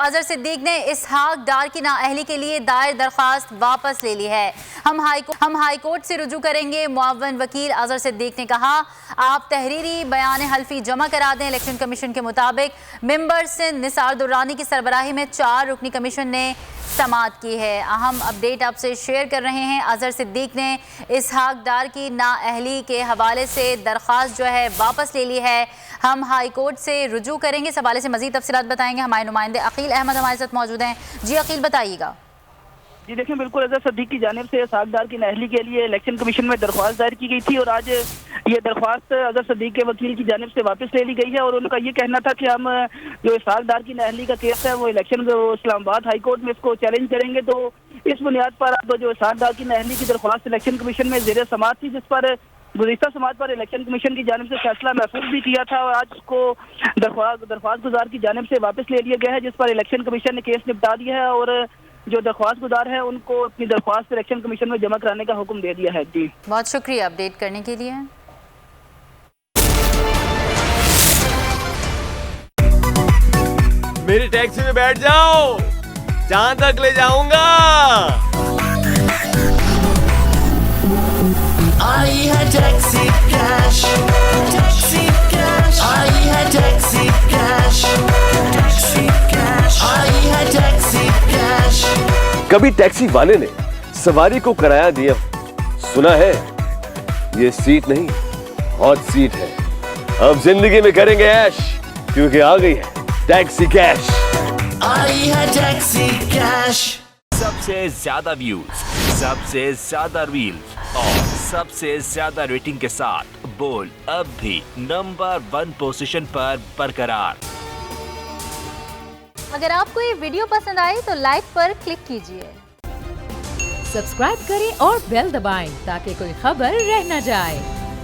अजहर सिद्दीक ने इसहाक डार की नाअहली के लिए दायर दरख्वास्त वापस ले ली है। हम हाई कोर्ट से रुजू करेंगे। मुअव्वन वकील अजहर सिद्दीक ने कहा, आप तहरीरी बयान हल्फी जमा करा दें। इलेक्शन कमीशन के मुताबिक मेंबर सिंध निसार दुर्रानी की सरबराही में 4 रुकनी कमीशन ने समाअत की है। अहम अपडेट आपसे शेयर कर रहे हैं। अजहर सिद्दीक ने इसहाक डार की नाअहली के हवाले से दरख्वास्त जो है वापस ले ली है। हम हाई कोर्ट से रुजू करेंगे। इस हवाले से मजीद तफसीलात बताएंगे हमारे नुमाइंदे अकील अहमद हमारे साथ मौजूद हैं। जी अकील, बताइएगा। जी देखें, बिल्कुल अजहर सिद्दीक की जानिब से इसहाक डार की नाअहली के लिए इलेक्शन कमीशन में दरख्वास्त दायर की गई थी और आज ये दरख्वास्त अजहर सिद्दीक के वकील की जानिब से वापस ले ली गई है। और उनका ये कहना था कि हम जो इसहाक डार की नाअहली का केस है वो इलेक्शन इस्लामाबाद हाई कोर्ट में इसको चैलेंज करेंगे। तो इस बुनियाद पर अब जो इसहाक डार की नाअहली की दरख्वास्त इलेक्शन कमीशन में ज़ेर समाअत थी, जिस पर गुज़िश्ता समाअत पर इलेक्शन कमीशन की जानिब से फैसला महफूज भी किया था और आज उसको दरख्वास्त गुजार की जानिब से वापस ले लिया गया है, जिस पर इलेक्शन कमीशन ने केस निपटा दिया है और जो दरख्वास्त गुजार है उनको अपनी दरख्वास्त इलेक्शन कमीशन में जमा कराने का हुक्म दे दिया है। जी बहुत शुक्रिया अपडेट करने के लिए। मेरी टैक्सी में बैठ जाओ, जहां तक ले जाऊंगा। आई है टैक्सी कैश, टैक्सी कैश, आई है टैक्सी कैश, टैक्सी कैश, आई है टैक्सी कैश। कभी टैक्सी वाले ने सवारी को किराया दिया, सुना है ये सीट नहीं हॉट सीट है। अब जिंदगी में करेंगे ऐश, क्योंकि आ गई है टैक्सी कैश। आई है टैक्सी कैश। सबसे ज्यादा व्यूज, सबसे ज्यादा रील्स और सबसे ज्यादा रेटिंग के साथ बोल अब भी नंबर 1 पोजीशन पर बरकरार। अगर आपको ये वीडियो पसंद आए तो लाइक पर क्लिक कीजिए, सब्सक्राइब करें और बेल दबाएं ताकि कोई खबर रह न जाए।